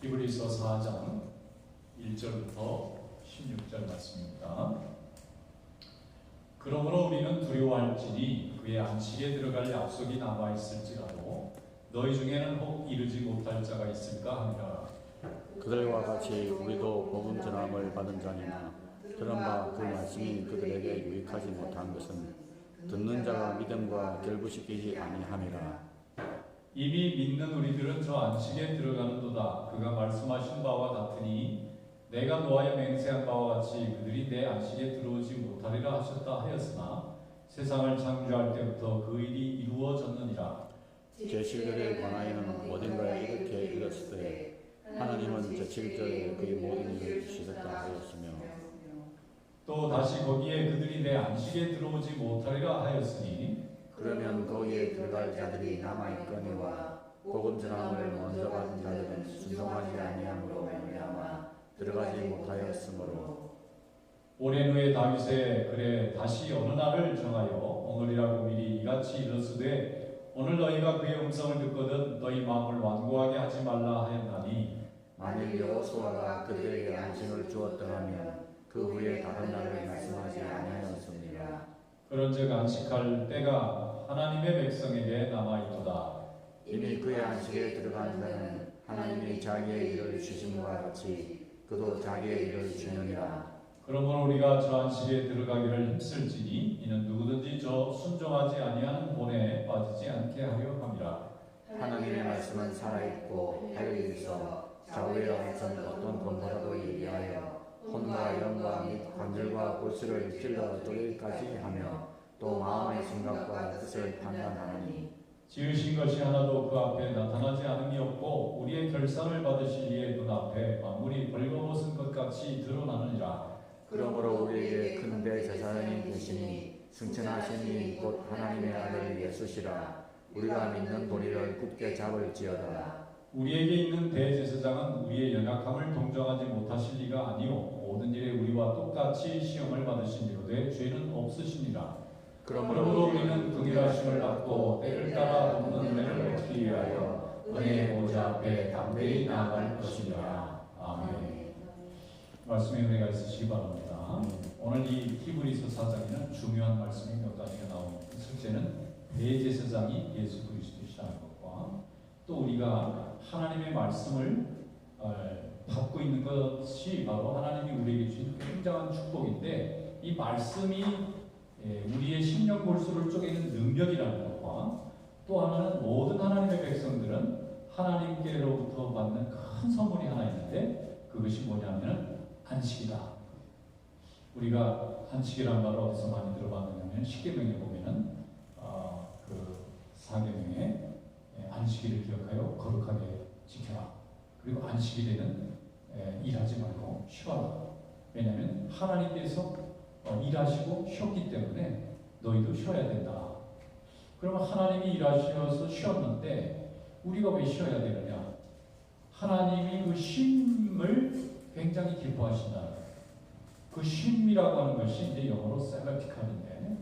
히브리서 4장 1절부터 16절 말씀입니다. 그러므로 우리는 두려워할지니 그의 안식에 들어갈 약속이 남아있을지라도 너희 중에는 혹 이르지 못할 자가 있을까 하니라. 그들과 같이 우리도 복음 전함을 받은 자니나 들은 바 그 말씀이 그들에게 유익하지 못한 것은 듣는 자가 믿음과 결부시키지 아니함이라. 이미 믿는 우리들은 저 안식에 들어가는도다. 그가 말씀하신 바와 같으니 내가 노하여 맹세한 바와 같이 그들이 내 안식에 들어오지 못하리라 하셨다 하였으나 세상을 창조할 때부터 그 일이 이루어졌느니라. 제실들에 관하여는 어딘가에 이렇게 읽었을 때 하나님은 제7절에 그의 모든 일을 이루셨다 하였으며 또 다시 거기에 그들이 내 안식에 들어오지 못하리라 하였으니 그러면 거기에 들어갈 자들이 남아있거니와 복음 전함을 먼저 받은 자들은 순종하지 아니함으로 말미암아 들어가지 못하였으므로 오랜 후에 다윗에 그래 다시 어느 날을 정하여 오늘이라고 미리 이같이 일렀으되 오늘 너희가 그의 음성을 듣거든 너희 마음을 완고하게 하지 말라 하였나니 만일 여호수아가 그들에게 안식을 주었더라면 그 후에 다른 날을 말씀하지 아니하였습니다. 그런즉 안식할 때가 하나님의 백성에게 남아있도다. 이미 그의 안식에 들어간 자는 하나님이 자기의 일을 주심과 같이 그도 자기의 일을 주느니라. 그러므로 우리가 저 안식에 들어가기를 힘쓸지니 이는 누구든지 저 순종하지 아니하는 본에 빠지지 않게 하려 함이라. 하나님의 말씀은 살아있고 활력이 있어 좌우에 없던 어떤 검보라도 예리하여 혼과 영과 및 관절과 골수를 찔러 쪼개기까지 하며 또 마음의 생각과 뜻을 판단하나니 지으신 것이 하나도 그 앞에 나타나지 않음이 없고 우리의 결산을 받으실 이의 눈앞에 만물이 벌거벗은 것 같이 드러나느니라. 그러므로 우리에게 큰 대제사장이 계시니 승천하신 이 곧 하나님의 아들 예수시라. 우리가 믿는 도리를 굳게 잡을지어다. 우리에게 있는 대제사장은 우리의 연약함을 동정하지 못하실 리가 아니오 모든 일에 우리와 똑같이 시험을 받으신 이로되 죄는 없으시니라. 그러므로 우리는 긍휼하심을 받고 때를 따라 돕는 은혜를 얻기 위하여 은혜의 보좌 앞에 담대히 나아갈 것이니라. 아멘. 말씀의 은혜가 있으시기 바랍니다. 오늘 이 히브리서 4장에는 중요한 말씀이 몇 가지가 나옵니다. 첫째는 대제사장이 예수 그리스도시라는 것과 또 우리가 하나님의 말씀을 받고 있는 것이 바로 하나님이 우리에게 주신 굉장한 축복인데 이 말씀이 우리의 심령 골수를 쪼개는 능력이라는 것과 또 하나는 모든 하나님의 백성들은 하나님께로부터 받는 큰 선물이 하나 있는데 그것이 뭐냐면 안식이다. 우리가 안식이라는 말을 어디서 많이 들어봤느냐면 십계명에 보면은 그 사계명에 안식일을 기억하여 거룩하게 지켜라. 그리고 안식일에는 일하지 말고 쉬어라. 왜냐하면 하나님께서 일하시고 쉬었기 때문에 너희도 쉬어야 된다. 그러면 하나님이 일하셔서 쉬었는데 우리가 왜 쉬어야 되느냐? 하나님이 그 쉼을 굉장히 기뻐하신다. 그 쉼이라고 하는 것이 이제 영어로 세베티칼인데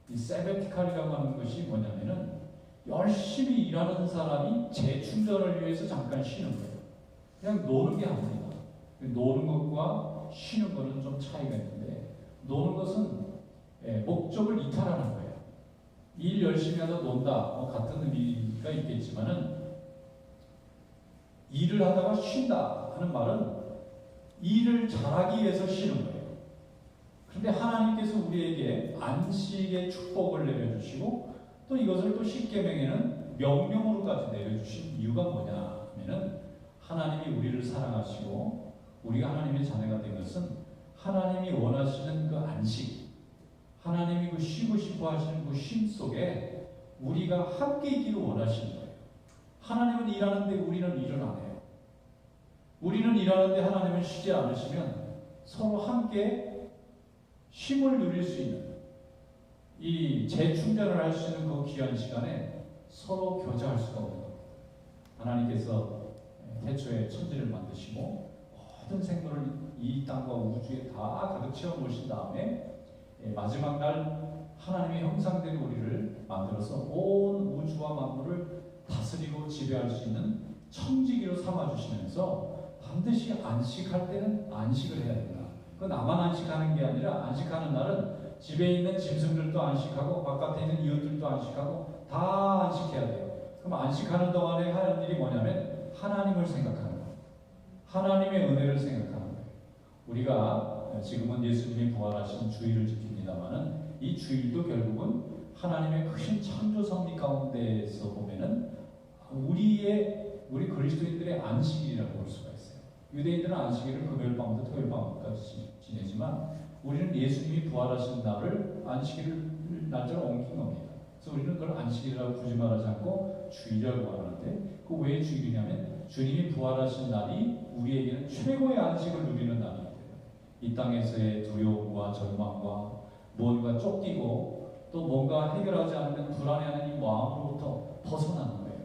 이 세베티칼이라고 하는 것이 뭐냐면은 열심히 일하는 사람이 재충전을 위해서 잠깐 쉬는 거예요. 그냥 노는 게 아닙니다. 노는 것과 쉬는 것은 좀 차이가 있는데 노는 것은 목적을 이탈하는 거예요. 일 열심히 하다 논다 같은 의미가 있겠지만은 일을 하다가 쉰다 하는 말은 일을 잘하기 위해서 쉬는 거예요. 그런데 하나님께서 우리에게 안식의 축복을 내려주시고 또 이것을 또 십계명에는 명령으로까지 내려주신 이유가 뭐냐 하면은 하나님이 우리를 사랑하시고 우리가 하나님의 자녀가 된 것은 하나님이 원하시는 그 안식, 하나님이 그 쉬고 싶어 하시는 그 쉼 속에 우리가 함께 있기를 원하시는 거예요. 하나님은 일하는데 우리는 일을 안 해요. 우리는 일하는데 하나님은 쉬지 않으시면 서로 함께 쉼을 누릴 수 있는 이 재충전을 할 수 있는 그 귀한 시간에 서로 교제할 수가 없는 겁니다. 하나님께서 태초에 천지를 만드시고 모든 생물을 이 땅과 우주에 다 가득 채워 놓으신 다음에 마지막 날 하나님의 형상대로 우리를 만들어서 온 우주와 만물을 다스리고 지배할 수 있는 청지기로 삼아주시면서 반드시 안식할 때는 안식을 해야 된다. 그 나만 안식하는 게 아니라 안식하는 날은 집에 있는 짐승들도 안식하고 바깥에 있는 이웃들도 안식하고 다 안식해야 돼요. 그럼 안식하는 동안에 하는 일이 뭐냐면 하나님을 생각하는 거예요. 하나님의 은혜를 생각하는 거예요. 우리가 지금은 예수님이 부활하신 주일을 지킵니다마는 이 주일도 결국은 하나님의 크신 창조 섭리 가운데에서 보면은 우리 그리스도인들의 안식일이라고 볼 수가 있어요. 유대인들은 안식일을 금요일 밤부터 토요일 밤까지 지내지만 우리는 예수님이 부활하신 날을 안식일 날짜로 옮긴 겁니다. 그래서 우리는 그걸 안식일이라고 굳이 말하지 않고 주일이라고 하는데 그 왜 주일이냐면 주님이 부활하신 날이 우리에게는 최고의 안식을 누리는 날이기 때문에 이 땅에서의 두려움과 절망과 뭔가 쫓기고 또 뭔가 해결하지 않으면 불안해하는 이 마음으로부터 벗어나는 거예요.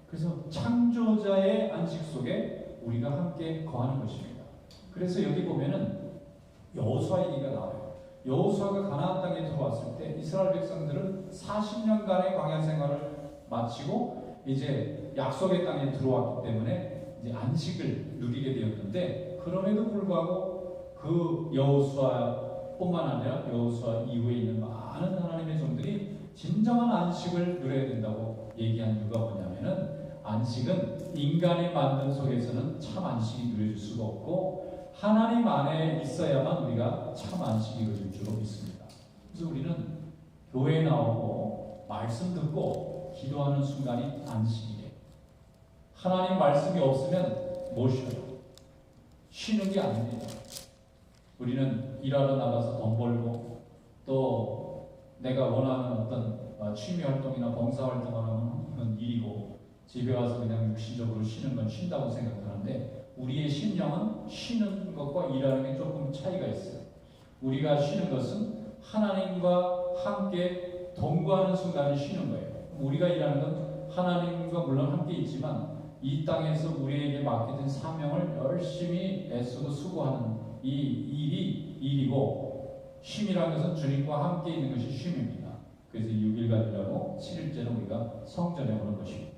그래서 창조자의 안식 속에 우리가 함께 거하는 것입니다. 그래서 여기 보면은 여호수아 얘기가 나와요. 여호수아가 가나안 땅에 들어왔을 때 이스라엘 백성들은 40년간의 광야 생활을 마치고 이제 약속의 땅에 들어왔기 때문에 이제 안식을 누리게 되었는데 그럼에도 불구하고 그 여호수아뿐만 아니라 여호수아 이후에 있는 많은 하나님의 종들이 진정한 안식을 누려야 된다고 얘기한 이유가 뭐냐면은 안식은 인간의 만듦 속에서는 참 안식이 누려질 수가 없고 하나님 안에 있어야만 우리가 참 안식이 이루어질 줄 믿습니다. 그래서 우리는 교회에 나오고 말씀 듣고 기도하는 순간이 안식이에요. 하나님 말씀이 없으면 못 쉬어요. 쉬는 게 아닙니다. 우리는 일하러 나가서 돈 벌고 또 내가 원하는 어떤 취미 활동이나 봉사 활동을 하는 일이고 집에 와서 그냥 육신적으로 쉬는 건 쉰다고 생각하는데 우리의 심령은 쉬는 것과 일하는 게 조금 차이가 있어요. 우리가 쉬는 것은 하나님과 함께 동거하는 순간에 쉬는 거예요. 우리가 일하는 건 하나님과 물론 함께 있지만 이 땅에서 우리에게 맡겨진 사명을 열심히 애쓰고 수고하는 이 일이 일이고 쉼이라는 것은 주님과 함께 있는 것이 쉼입니다. 그래서 6일간이라고 7일째는 우리가 성전에 오는 것입니다.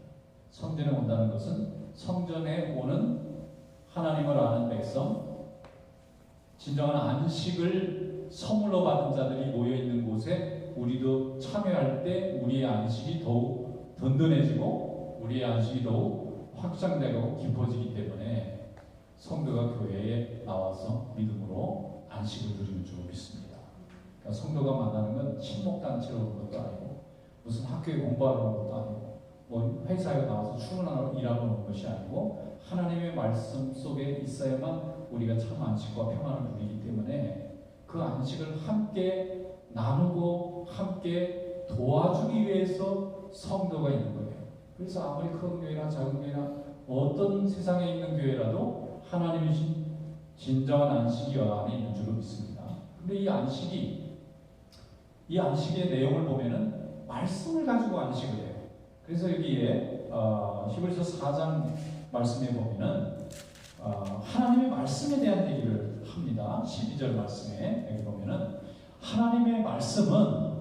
성전에 온다는 것은 성전에 오는 하나님을 아는 백성, 진정한 안식을 선물로 받은 자들이 모여있는 곳에 우리도 참여할 때 우리의 안식이 더욱 든든해지고 우리의 안식이 더욱 확장되고 깊어지기 때문에 성도가 교회에 나와서 믿음으로 안식을 누리는 줄 믿습니다. 그러니까 성도가 만나는 건 친목단체로 오는 것도 아니고 무슨 학교에 공부하러 오는 것도 아니고 뭐 회사에 나와서 출근하러 일하러 오는 것이 아니고 하나님의 말씀 속에 있어야만 우리가 참 안식과 평안을 누리기 때문에 그 안식을 함께 나누고 함께 도와주기 위해서 성도가 있는 거예요. 그래서 아무리 큰 교회나 작은 교회나 어떤 세상에 있는 교회라도 하나님이 주신 진정한 안식이 안에 있는 줄로 믿습니다. 근데 이 안식의 내용을 보면은 말씀을 가지고 안식을 해요. 그래서 여기에 히브리서 4장 말씀에 보면은 하나님의 말씀에 대한 얘기를 합니다. 12절 말씀에 여기 보면은 하나님의 말씀은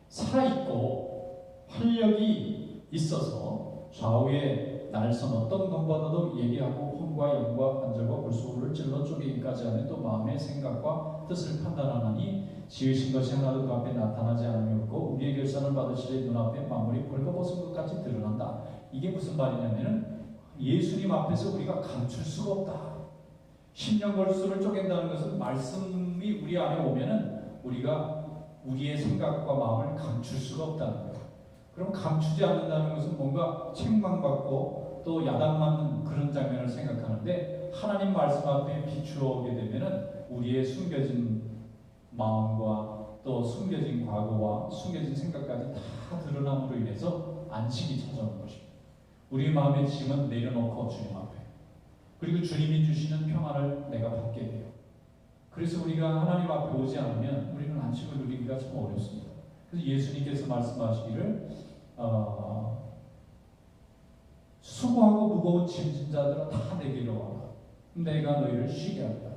살아있고 활력이 있어서 좌우의 날선 어떤 것보다도 예리하고 혼과 영과 관절과 골수를 찔러 쪼개기까지 하는 또 마음의 생각과 뜻을 판단하나니 지으신 것이 하나도 그 앞에 나타나지 않음이 없고 우리의 결산을 받으시되 눈앞에 만물이 벌거벗은 것 같이 드러난다. 이게 무슨 말이냐면은 예수님 앞에서 우리가 감출 수가 없다. 심령 골수를 쪼갠다는 것은 말씀이 우리 안에 오면은 우리가 우리의 생각과 마음을 감출 수가 없다는 거예요. 그럼 감추지 않는다는 것은 뭔가 책망받고 또 야단맞는 그런 장면을 생각하는데 하나님 말씀 앞에 비추어 오게 되면은 우리의 숨겨진 마음과 또 숨겨진 과거와 숨겨진 생각까지 다 드러남으로 인해서 안식이 찾아오는 것입니다. 우리의 마음의 짐은 내려놓고 주님 앞에 그리고 주님이 주시는 평안을 내가 받게 돼요. 그래서 우리가 하나님 앞에 오지 않으면 우리는 안식을 누리기가 참 어렵습니다. 그래서 예수님께서 말씀하시기를 수고하고 무거운 짐진 자들아 다 내게로 와라. 내가 너희를 쉬게 하리라.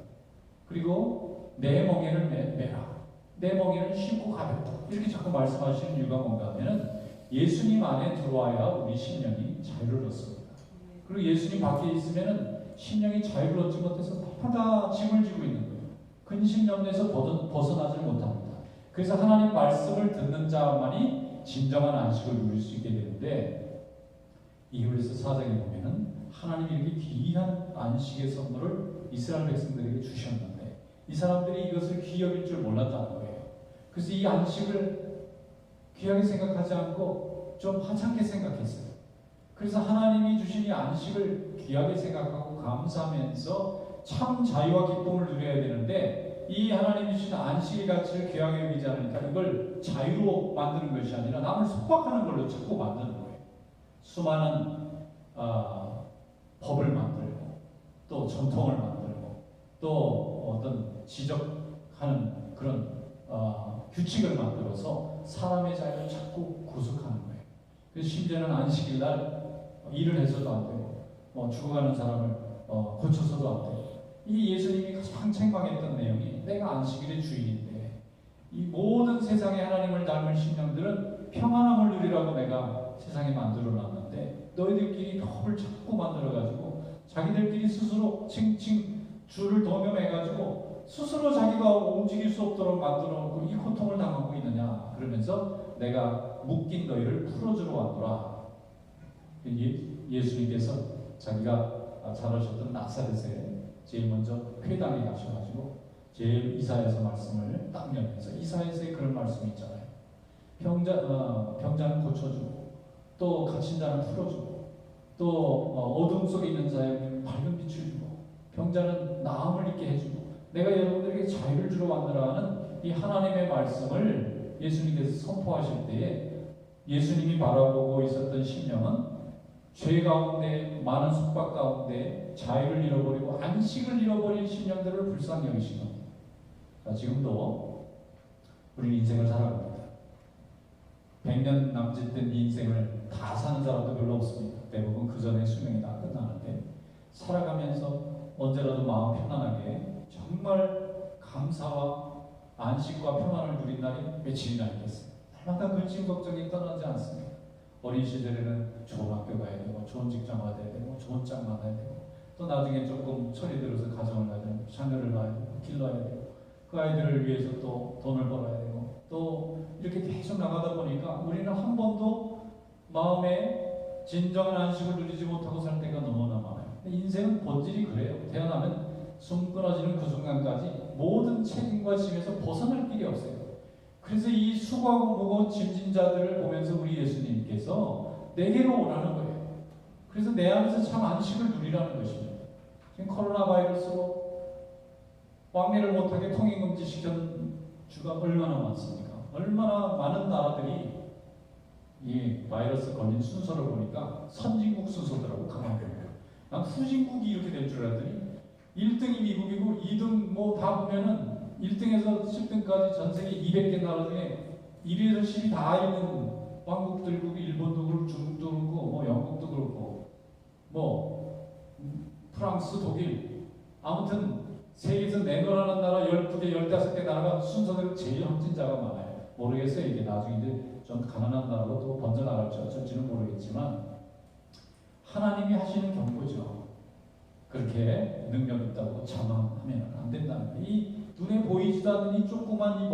그리고 내 멍에를 매라. 내 멍에는 쉽고 가볍다. 이렇게 자꾸 말씀하시는 이유가 뭔가 하면 예수님 안에 들어와야 우리 심령이 자유를 얻습니다. 그리고 예수님 밖에 있으면 심령이 자유를 얻지 못해서 날마다 짐을 지고 있는 거예요. 근심염려에서 벗어나질 못합니다. 그래서 하나님 말씀을 듣는 자만이 진정한 안식을 누릴 수 있게 되는데, 이후에서 4장에 보면은 하나님이 이렇게 귀한 안식의 선물을 이스라엘 백성들에게 주셨는데 이 사람들이 이것을 귀히 여길 줄 몰랐다는 거예요. 그래서 이 안식을 귀하게 생각하지 않고 좀 하찮게 생각했어요. 그래서 하나님이 주신 이 안식을 귀하게 생각하고 감사하면서 참 자유와 기쁨을 누려야 되는데, 이 하나님이 주신 안식의 가치를 귀하게 여기지 않으니까 이걸 자유로 만드는 것이 아니라 남을 속박하는 걸로 자꾸 만드는 거예요. 수많은 법을 만들고 또 전통을 만들고 또 어떤 지적하는 그런 규칙을 만들어서 사람의 자유를 자꾸 구속하는 거예요. 그래서 심지어는 안식일 날 일을 해서도 안 되고 죽어가는 사람을 고쳐서도 안 되고, 이 예수님이 가장 책망했던 내용이 내가 안식일의 주인인데 이 모든 세상에 하나님을 닮은 심령들은 평안함을 누리라고 내가 세상에 만들어 놨는데 너희들끼리 법을 자꾸 만들어가지고 자기들끼리 스스로 칭칭 줄을 동여매가지고 스스로 자기가 움직일 수 없도록 만들어놓고 이 고통을 당하고 있느냐, 그러면서 내가 묶인 너희를 풀어주러 왔노라. 예수님께서 자기가 자라셨던 나사렛에 제일 먼저 회당에 가셔가지고 제일 이사야서 말씀을 딱 열면서, 이사야서에 그런 말씀이 있잖아요. 병자는 고쳐주고 또 갇힌 자는 풀어주고 또 어둠 속에 있는 자에게 밝은 빛을 주고 병자는 나음을 있게 해주고 내가 여러분들에게 자유를 주러 왔노라 하는 이 하나님의 말씀을 예수님께서 선포하실 때에 예수님이 바라보고 있었던 심령은 죄 가운데 많은 속박 가운데 자유를 잃어버리고 안식을 잃어버린 심령들을 불쌍히 여기신 겁니다. 지금도 우리는 인생을 살아갑니다. 100년 남짓된 인생을 다 사는 사람도 별로 없습니다. 대부분 그 전에 수명이 다 끝나는데, 살아가면서 언제라도 마음 편안하게 정말 감사와 안식과 평안을 누린 날이 며칠이나 있겠어요. 날마다 근심 걱정이 떠나지 않습니다. 어린 시절에는 좋은 학교 가야 되고 좋은 직장 가야 되고 좋은 짝 만나야 되고 또 나중에 조금 철이 들어서 가정을 가야 되고 자녀를 낳아야 되고 길러야 되고 그 아이들을 위해서 또 돈을 벌어야 되고 또 이렇게 계속 나가다 보니까 우리는 한 번도 마음에 진정한 안식을 누리지 못하고 살 때가 너무나 많아요. 인생은 본질이 그래요. 태어나면 숨 끊어지는 그 순간까지 모든 책임과 짐에서 벗어날 길이 없어요. 그래서 이 수고하고 무거운 짐진 자들을 보면서 우리 예수님께서 내게로 오라는 거예요. 그래서 내 안에서 참 안식을 누리라는 것입니다. 지금 코로나 바이러스로 왕래를 못하게 통행금지 시킨 주가 얼마나 많습니까? 얼마나 많은 나라들이 이 바이러스 걸린 순서를 보니까 선진국 순서더라고. 가만 보면 난 후진국이 이렇게 될 줄 알았더니 1등이 미국이고 2등 뭐 다 보면은 1등에서 10등까지 전 세계 200개 나라 중에 1위에서 10위 다 있는 왕국들고 일본도 그렇고 중국도 그렇고 뭐 영국도 그렇고 뭐 프랑스, 독일, 아무튼 세계에서 내노라는 나라 12개, 15개 나라가 순서대로 제일 확진자가 많아요. 모르겠어요. 이게 나중에 이제 좀 가난한 나라로 또 번져나갈지 어쩔지는 모르겠지만 하나님이 하시는 경고죠. 그렇게 능력 있다고 자만하면 안 된다는 거예요. 이 눈에 보이지도 않는 이 조그만 이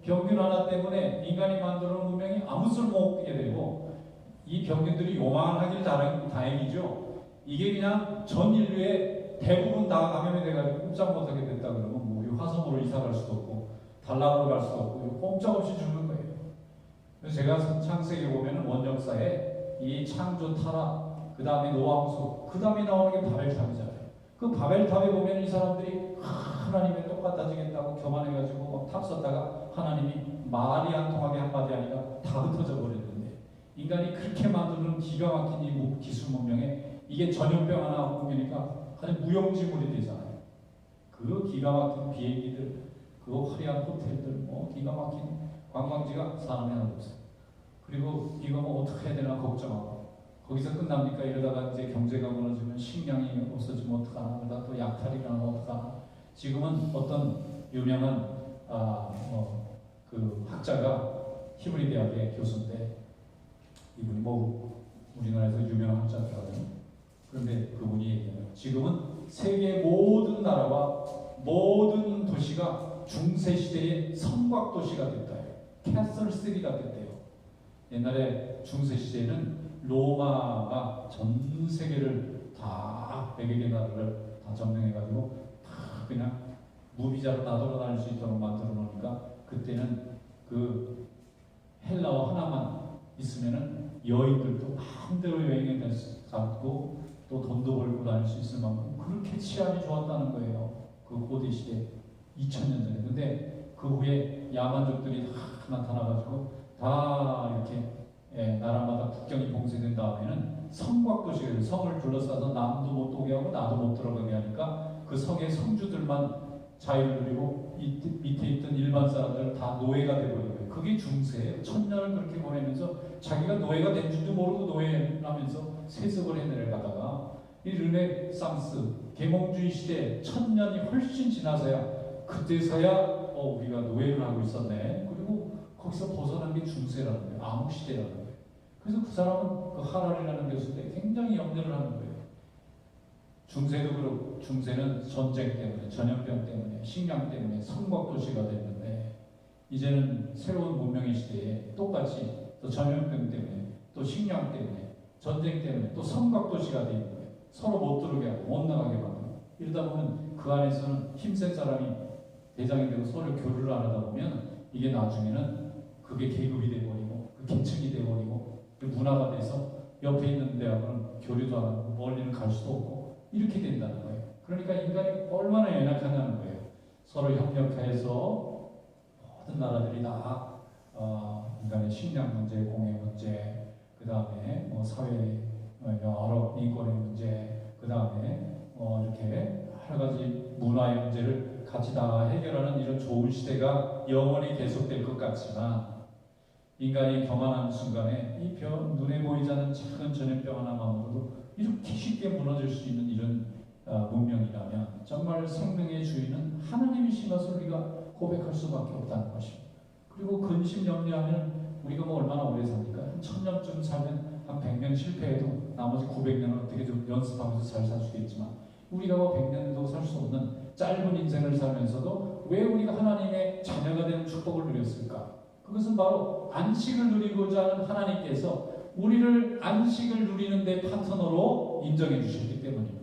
병균 하나 때문에 인간이 만들어 놓은 문명이 아무 쓸모 없게 되고 이 병균들이 요만하길 다행이죠. 이게 그냥 전 인류의 대부분 다 감염이 돼가지고 꼼짝 못하게 됐다 그러면 뭐 화성으로 이사 갈 수도 없고 달락으로 갈 수도 없고 꼼짝없이 죽는 거예요. 그래서 제가 창세기 보면 원역사에 이 창조 타락, 그 다음에 노아 홍수, 그 다음에 나오는 게 바벨탑이잖아요. 그 바벨탑에 보면 이 사람들이 하나님의 똑같아지겠다고 교만해가지고 막 탑 썼다가 하나님이 말이 안 통하게 한마디 하니까 다 흩어져 버렸는데, 인간이 그렇게 만드는 기가 막힌 이 기술 문명에 이게 전염병 하나 옮기니까 아주 무용지물이 되잖아요. 그 기가 막힌 비행기들, 그 화려한 호텔들, 뭐 기가 막힌 관광지가 사람이 하나 없어요. 그리고 이거 뭐 어떻게 해야 되나 걱정하고, 거기서 끝납니까? 이러다가 이제 경제가 무너지면 식량이 없어지면 어떡하나, 그러다 또 약탈이 나면 어떡하나. 지금은 어떤 유명한 그 학자가 히브리 대학의 교수인데, 이분이 뭐 우리나라에서 유명한 학자더라고요. 그런데 그분이 얘기해요. 지금은 세계 모든 나라와 모든 도시가 중세시대의 성곽도시가 됐다. 캐슬시티가 됐대요. 옛날에 중세시대에는 로마가 전 세계를 다 100여 개 나라를 다 점령해가지고 다 그냥 무비자로 나돌아다닐 수 있도록 만들어 놓으니까 그때는 그 헬라어 하나만 있으면은 여인들도 마음대로 여행에 갔고 또 돈도 벌고 다닐 수 있을 만큼 그렇게 치안이 좋았다는 거예요. 그 고대 시대 2000년 전에. 근데 그 후에 야만족들이 다 나타나가지고 다 이렇게 나라마다 국경이 봉쇄된 다음에는 성곽도시를 성을 둘러싸서 남도 못 오게 하고 나도 못 들어가게 하니까 그 성의 성주들만 자유를 누리고 밑에 있던 일반 사람들은 다 노예가 되버린 거예요. 그게 중세예요. 1000년을 그렇게 보내면서 자기가 노예가 된 줄도 모르고 노예라면서 세습을 해내려가다가 이 르네상스 계몽주의 시대 1000년이 훨씬 지나서야 그때서야 우리가 노예를 하고 있었네. 그리고 거기서 벗어난 게 중세라는 거예요. 암흑시대라는 거예요. 그래서 그 사람은 그 하랄이라는 교수인데 굉장히 염려를 하는 거예요. 중세도 그렇고 중세는 전쟁 때문에 전염병 때문에 식량 때문에 성곽도시가 됐는데 이제는 새로운 문명의 시대에 똑같이 또 전염병 때문에 또 식량 때문에 전쟁 때문에 또 성곽도시가 되는 거예요. 서로 못 들어오게 하고 못 나가게 만들고 이러다 보면 그 안에서는 힘센 사람이 대장이 되고 서로 교류를 안 하다 보면 이게 나중에는 그게 계급이 돼버리고 그 계층이 돼버리고 그 문화가 돼서 옆에 있는 대학은 교류도 안 하고 멀리는 갈 수도 없고 이렇게 된다는 거예요. 그러니까 인간이 얼마나 연약하냐는 거예요. 서로 협력해서 모든 나라들이 다 인간의 식량 문제, 공해 문제, 그 다음에 사회 여러 인권의 문제, 그 다음에 이렇게 여러 가지 문화의 문제를 같이 다 해결하는 이런 좋은 시대가 영원히 계속될 것 같지만 인간이 경험하는 순간에 이 눈에 보이지 않는 작은 전염병 하나만으로도 이렇게 쉽게 무너질 수 있는 이런 문명이라면 정말 생명의 주인은 하나님이신 것을 우리가 고백할 수밖에 없다는 것입니다. 그리고 근심 염려하면 우리가 뭐 얼마나 오래 삽니까? 한 1000년쯤 살면 한 100년 실패해도 나머지 900년은 어떻게 좀 연습하면서 잘 살 수도 있지만 우리가 뭐 100년도 살 수 없는 짧은 인생을 살면서도 왜 우리가 하나님의 자녀가 되는 축복을 누렸을까? 그것은 바로 안식을 누리고자 하는 하나님께서 우리를 안식을 누리는 데 파트너로 인정해 주셨기 때문입니다.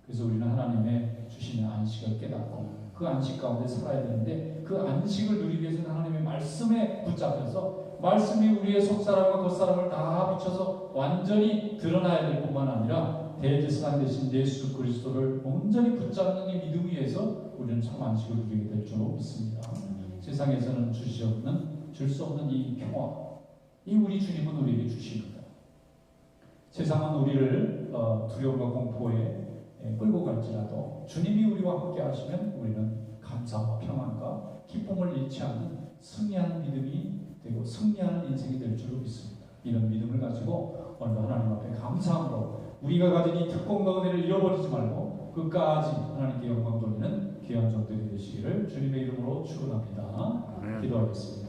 그래서 우리는 하나님의 주시는 안식을 깨닫고 그 안식 가운데 살아야 되는데 그 안식을 누리기 위해서는 하나님의 말씀에 붙잡혀서 말씀이 우리의 속사람과 겉사람을 다 비춰서 완전히 드러나야 될 뿐만 아니라 대제사장 되신 예수 그리스도를 온전히 붙잡는 이 믿음 위에서 우리는 참 안식을 누리게 될 줄 믿습니다. 세상에서는 줄 수 없는 이 평화, 이 우리 주님은 우리에게 주십니다. 세상은 우리를 두려움과 공포에 끌고 갈지라도 주님이 우리와 함께 하시면 우리는 감사와 평안과 기쁨을 잃지 않는 승리하는 믿음이 되고 승리하는 인생이 될 줄로 믿습니다. 이런 믿음을 가지고 오늘 하나님 앞에 감사함으로 우리가 가진 이 특권과 은혜를 잃어버리지 말고 끝까지 하나님께 영광 돌리는 귀한 종들이 되시기를 주님의 이름으로 축원합니다. 기도하겠습니다.